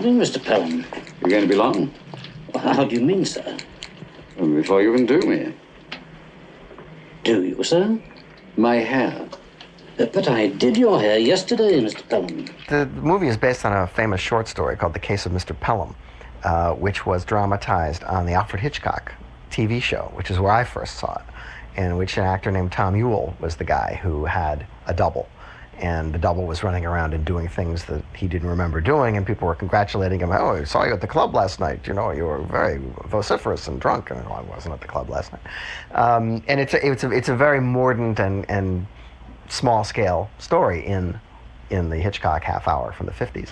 morning, Mr. Pelham. You're going to be long? Well, how do you mean, sir? Well, before you can do me. Do you, sir? My hair. But I did your hair yesterday, Mr. Pelham. The movie is based on a famous short story called The Case of Mr. Pelham, which was dramatized on the Alfred Hitchcock TV show, which is where I first saw it, in which an actor named Tom Ewell was the guy who had a double. And the double was running around and doing things that he didn't remember doing, and people were congratulating him. Oh, I saw you at the club last night. You know, you were very vociferous and drunk. And I wasn't at the club last night. And it's a very mordant and small-scale story in the Hitchcock half hour from the 50s.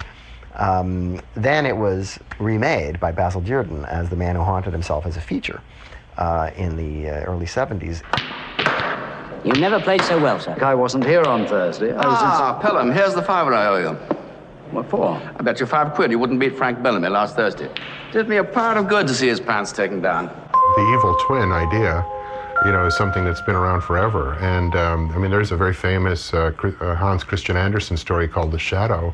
Then it was remade by Basil Dearden as The Man Who Haunted Himself as a feature in the early 70s. You never played so well, sir. I wasn't here on Thursday. Pelham, here's the fiver I owe you. What for? I bet you £5 you wouldn't beat Frank Bellamy last Thursday. Did me a pound of good to see his pants taken down. The evil twin idea, you know, is something that's been around forever. And, I mean, there's a very famous Hans Christian Andersen story called The Shadow,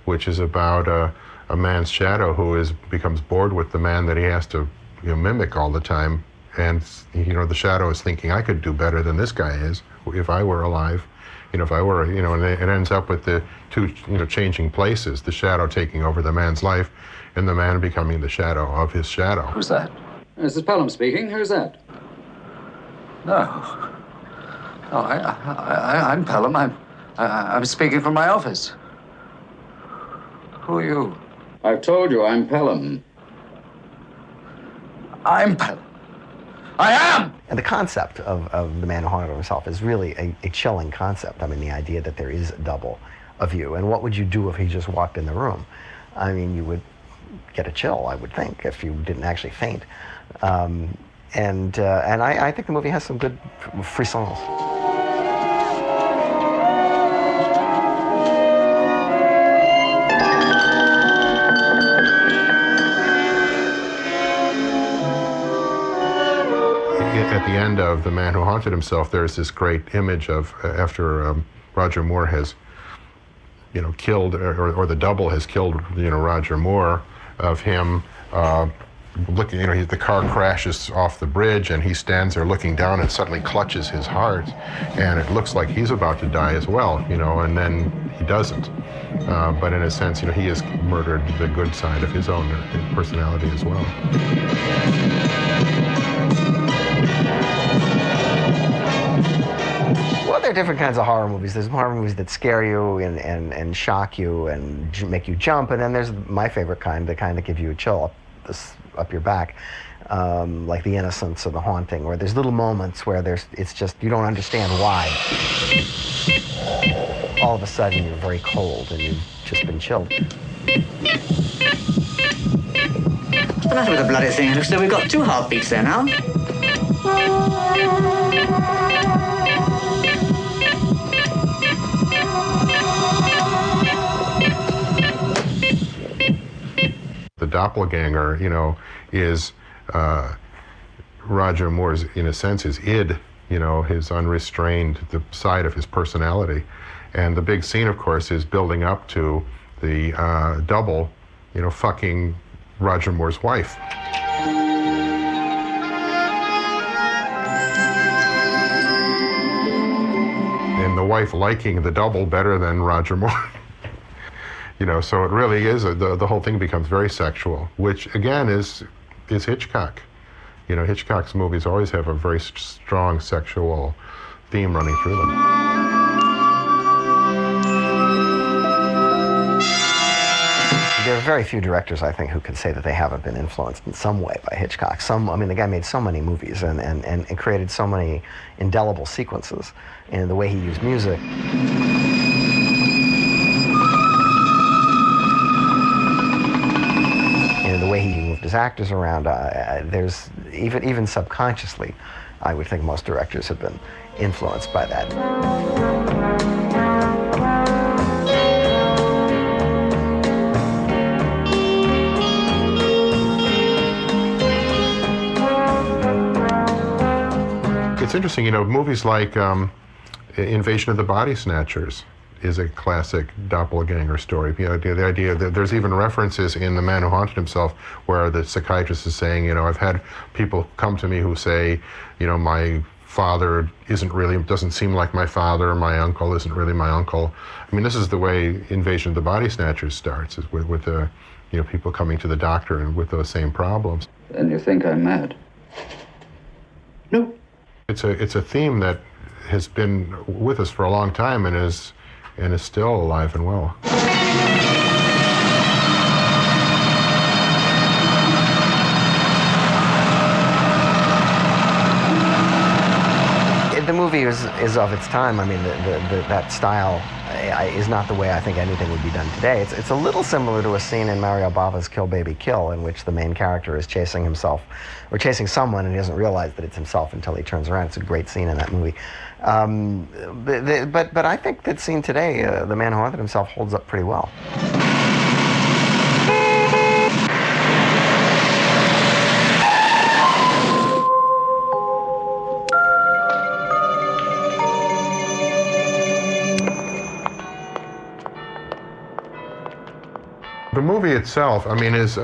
which is about a man's shadow who becomes bored with the man that he has to mimic all the time. And, you know, the shadow is thinking, I could do better than this guy is if I were alive. You know, if I were, you know, and it ends up with the two, changing places, the shadow taking over the man's life and the man becoming the shadow of his shadow. Who's that? This is Pelham speaking. Who's that? No. Oh, I'm Pelham. I'm speaking from my office. Who are you? I've told you, I'm Pelham. I'm Pelham. I am! And the concept of The Man Who Haunted Himself is really a chilling concept. I mean, the idea that there is a double of you. And what would you do if he just walked in the room? I mean, you would get a chill, I would think, if you didn't actually faint. And I think the movie has some good frissons. At the end of The Man Who Haunted Himself, there's this great image of after Roger Moore has, killed, or the double has killed, Roger Moore, of him looking, the car crashes off the bridge and he stands there looking down and suddenly clutches his heart, and it looks like he's about to die as well, and then he doesn't. But in a sense, he has murdered the good side of his own personality as well. Well, there are different kinds of horror movies. There's horror movies that scare you and shock you and make you jump, and then there's my favorite kind, the kind that give you a chill up your back, like The Innocents or The Haunting, where there's little moments where it's just, you don't understand why. All of a sudden, you're very cold and you've just been chilled. What's the matter with the bloody thing? It looks as though we've got two heartbeats there now. The doppelganger, is Roger Moore's, in a sense, his id, his unrestrained, the side of his personality. And the big scene, of course, is building up to the double, fucking Roger Moore's wife. And the wife liking the double better than Roger Moore. So it really is, the whole thing becomes very sexual, which again is Hitchcock. Hitchcock's movies always have a very strong sexual theme running through them. There are very few directors, I think, who can say that they haven't been influenced in some way by Hitchcock. The guy made so many movies and created so many indelible sequences in the way he used music. The way he moved his actors around, there's even subconsciously, I would think most directors have been influenced by that. It's interesting, movies like Invasion of the Body Snatchers, is a classic doppelganger story. The idea that there's even references in The Man Who Haunted Himself where the psychiatrist is saying, I've had people come to me who say, my father doesn't seem like my father, my uncle isn't really my uncle. I mean, this is the way Invasion of the Body Snatchers starts, is with people coming to the doctor and with those same problems. And you think I'm mad? No. It's a theme that has been with us for a long time and is still alive and well. The movie is of its time. I mean, that style is not the way I think anything would be done today. It's a little similar to a scene in Mario Bava's Kill Baby Kill, in which the main character is chasing himself, or chasing someone, and he doesn't realize that it's himself until he turns around. It's a great scene in that movie. But I think that scene today, The Man Who Haunted Himself, holds up pretty well. The movie itself, I mean, is,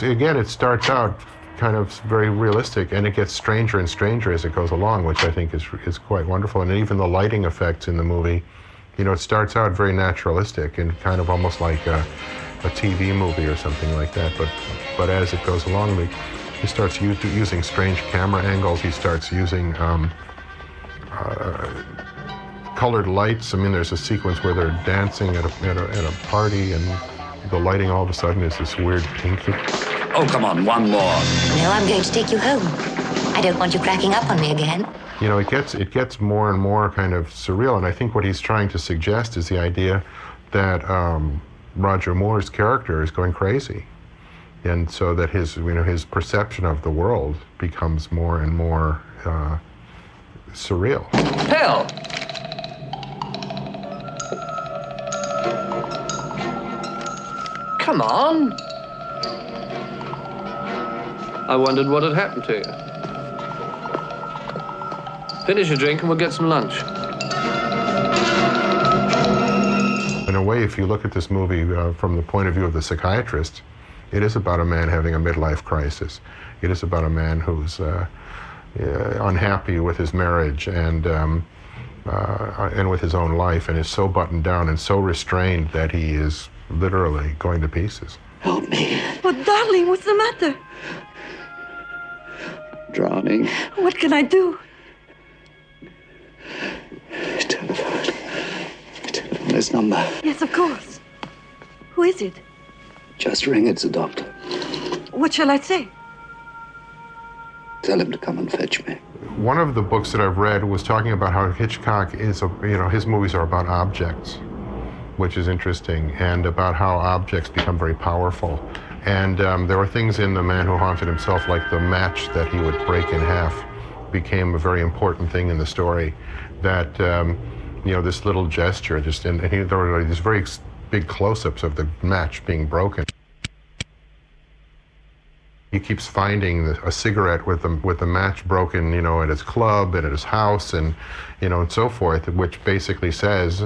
it starts out kind of very realistic, and it gets stranger and stranger as it goes along, which I think is quite wonderful. And even the lighting effects in the movie, it starts out very naturalistic and kind of almost like a TV movie or something like that. But as it goes along, he starts using strange camera angles. He starts using colored lights. I mean, there's a sequence where they're dancing at a party, and the lighting all of a sudden is this weird pinky. Oh, come on, one more. No, I'm going to take you home. I don't want you cracking up on me again. It gets more and more kind of surreal, and I think what he's trying to suggest is the idea that Roger Moore's character is going crazy, and so that his perception of the world becomes more and more surreal. Hell! Come on! I wondered what had happened to you. Finish your drink and we'll get some lunch. In a way, if you look at this movie from the point of view of the psychiatrist, it is about a man having a midlife crisis. It is about a man who's unhappy with his marriage and with his own life, and is so buttoned down and so restrained that he is literally going to pieces. Help me. But darling, what's the matter? Drowning. What can I do? Telephone. This number. Yes, of course. Who is it? Just ring. It's the doctor. What shall I say? Tell him to come and fetch me. One of the books that I've read was talking about how Hitchcock is, his movies are about objects, which is interesting, and about how objects become very powerful. And there were things in The Man Who Haunted Himself, like the match that he would break in half, became a very important thing in the story. That this little gesture, there were these very big close-ups of the match being broken. He keeps finding a cigarette with the match broken, at his club and at his house, and and so forth, which basically says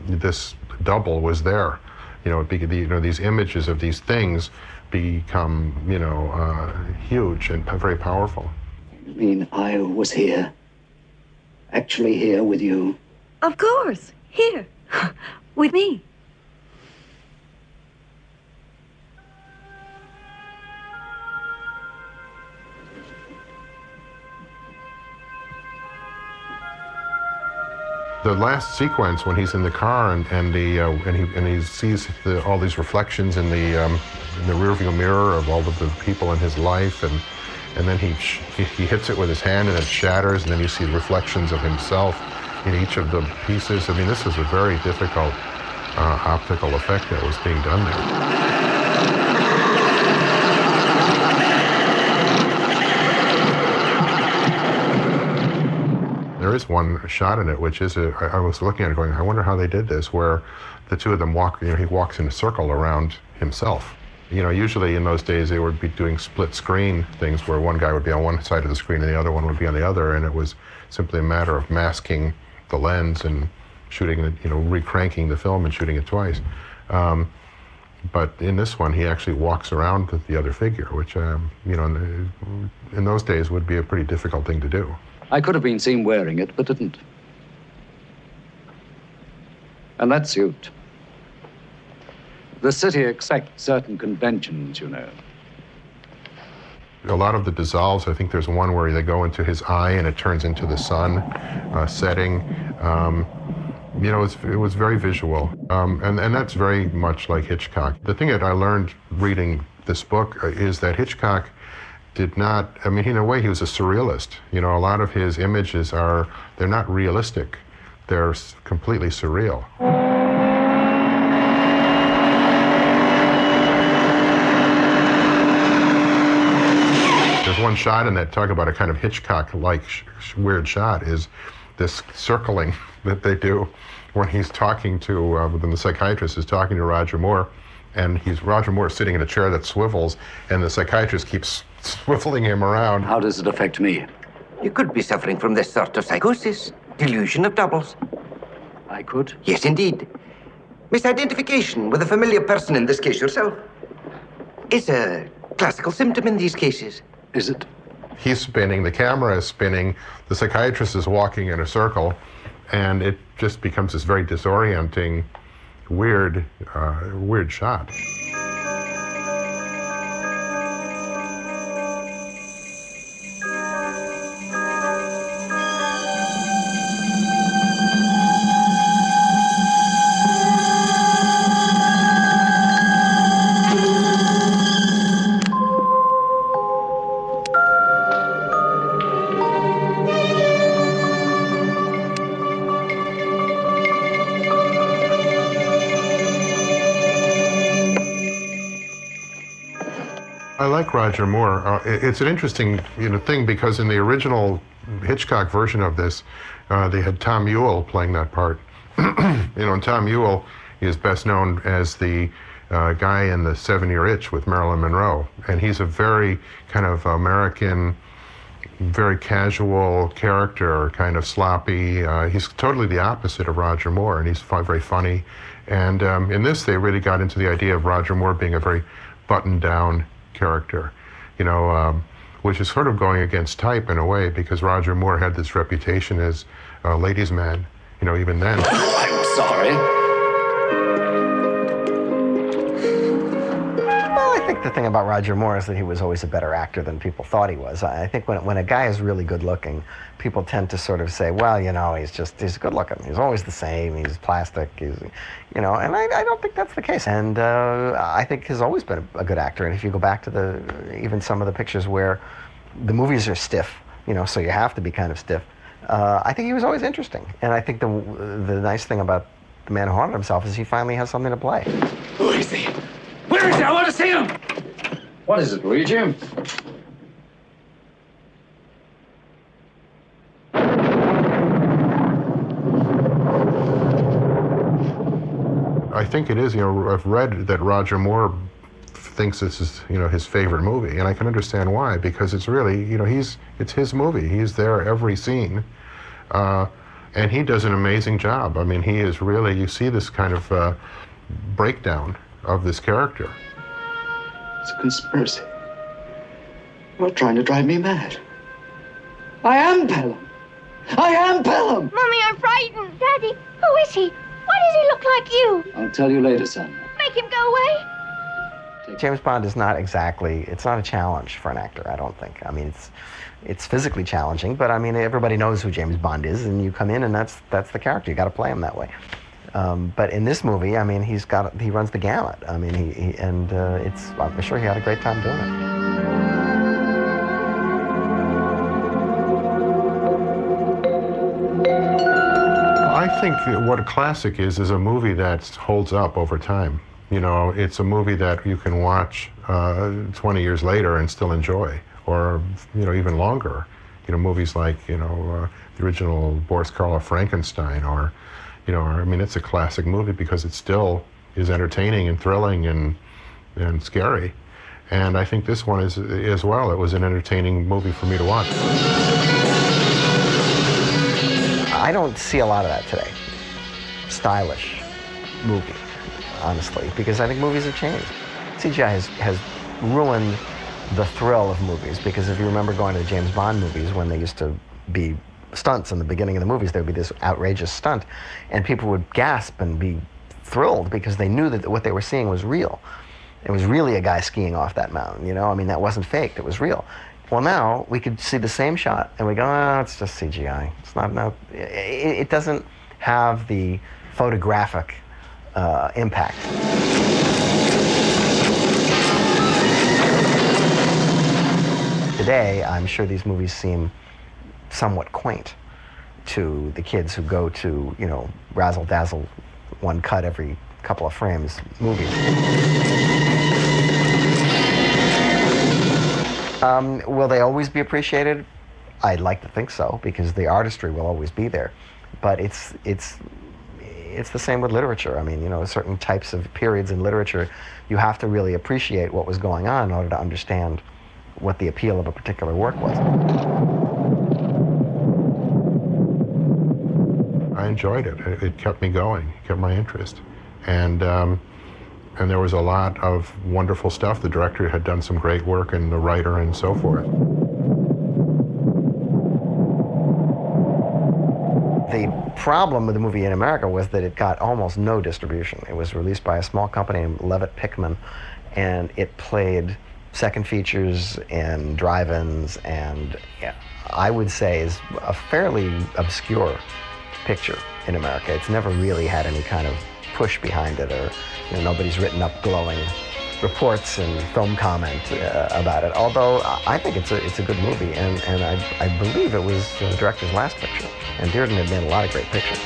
this double was there. These images of these things become huge and very powerful. You mean I was here? Actually here with you? Of course, here, with me. The last sequence when he's in the car and he sees all these reflections in the rearview mirror of all of the people in his life, and then he hits it with his hand and it shatters, and then you see reflections of himself in each of the pieces. I mean, this is a very difficult optical effect that was being done there. There is one shot in it, which is, I was looking at it going, I wonder how they did this, where the two of them walk, he walks in a circle around himself. You know, usually in those days they would be doing split screen things where one guy would be on one side of the screen and the other one would be on the other, and it was simply a matter of masking the lens and shooting it, you know, recranking the film and shooting it twice. But in this one, he actually walks around with the other figure, which, you know, in those days would be a pretty difficult thing to do. I could have been seen wearing it, but didn't. And that suit. The city accepts certain conventions, you know. A lot of the dissolves, I think there's one where they go into his eye and it turns into the sun setting. You know, it was very visual, and that's very much like Hitchcock. The thing that I learned reading this book is that Hitchcock did not, I mean, in a way, he was a surrealist. You know, a lot of his images they're not realistic. They're completely surreal. There's one shot in that, talk about a kind of Hitchcock-like weird shot, is this circling that they do when he's talking to, when the psychiatrist is talking to Roger Moore, and Roger Moore is sitting in a chair that swivels, and the psychiatrist keeps swiveling him around. How does it affect me? You could be suffering from this sort of psychosis, delusion of doubles. I could? Yes, indeed. Misidentification with a familiar person, in this case yourself, is a classical symptom in these cases. Is it? He's spinning, the camera is spinning, the psychiatrist is walking in a circle, and it just becomes this very disorienting, weird shot. I like Roger Moore. It's an interesting, you know, thing, because in the original Hitchcock version of this, they had Tom Ewell playing that part. You know, and Tom Ewell is best known as the guy in the 7-Year Itch with Marilyn Monroe, and he's a very kind of American, very casual character, kind of sloppy. He's totally the opposite of Roger Moore, and he's very funny. And in this, they really got into the idea of Roger Moore being a very buttoned-down character, you know, which is sort of going against type in a way, because Roger Moore had this reputation as a ladies' man, you know, even then. I'm sorry. Well, I think the thing about Roger Moore is that he was always a better actor than people thought he was. I think when a guy is really good looking, people tend to sort of say, well, you know, he's good looking. He's always the same. He's plastic. He's, you know, and I don't think that's the case. And I think he's always been a good actor. And if you go back to even some of the pictures where the movies are stiff, you know, so you have to be kind of stiff, I think he was always interesting. And I think the nice thing about The Man Who Haunted Himself is he finally has something to play. Who is he? Where is he? I want to see him! What is it, Luigi? I think it is, you know, I've read that Roger Moore thinks this is, you know, his favorite movie, and I can understand why, because it's really, you know, it's his movie. He's there every scene, and he does an amazing job. I mean, he is really, you see this kind of breakdown of this character. It's a conspiracy. You're trying to drive me mad. I am Pelham. I am Pelham! Mommy, I'm frightened. Daddy, who is he? Why does he look like you? I'll tell you later, son. Make him go away. James Bond is not exactly, it's not a challenge for an actor, I don't think. I mean, it's physically challenging, but I mean, everybody knows who James Bond is, and you come in and that's the character. You got to play him that way. But in this movie, I mean, he runs the gamut. I mean, I'm sure he had a great time doing it. I think what a classic is a movie that holds up over time. You know, it's a movie that you can watch 20 years later and still enjoy, or, you know, even longer. You know, movies like, you know, the original Boris Karloff Frankenstein, or, you know, I mean, it's a classic movie because it still is entertaining and thrilling and, and scary. And I think this one is as well. It was an entertaining movie for me to watch. I don't see a lot of that today. Stylish movie, honestly, because I think movies have changed. CGI has ruined the thrill of movies, because if you remember going to the James Bond movies when they used to be stunts in the beginning of the movies, there would be this outrageous stunt, and people would gasp and be thrilled because they knew that what they were seeing was real. It was really a guy skiing off that mountain, you know? I mean, that wasn't faked, it was real. Well, now we could see the same shot and we go, oh, it's just CGI. It's not, no, it doesn't have the photographic impact. Today, I'm sure these movies seem somewhat quaint to the kids who go to, you know, razzle-dazzle, one cut every couple of frames movies. Will they always be appreciated? I'd like to think so, because the artistry will always be there. But it's the same with literature. I mean, you know, certain types of periods in literature, you have to really appreciate what was going on in order to understand what the appeal of a particular work was. I enjoyed it. It kept me going, it kept my interest. And there was a lot of wonderful stuff. The director had done some great work, and the writer and so forth. The problem with the movie in America was that it got almost no distribution. It was released by a small company named Levitt Pickman, and it played second features and drive-ins, and yeah, I would say is a fairly obscure picture in America. It's never really had any kind of push behind it, or you know, nobody's written up glowing reports and film comment about it. Although I think it's a good movie, and I believe it was the director's last picture. And Dearden had made a lot of great pictures.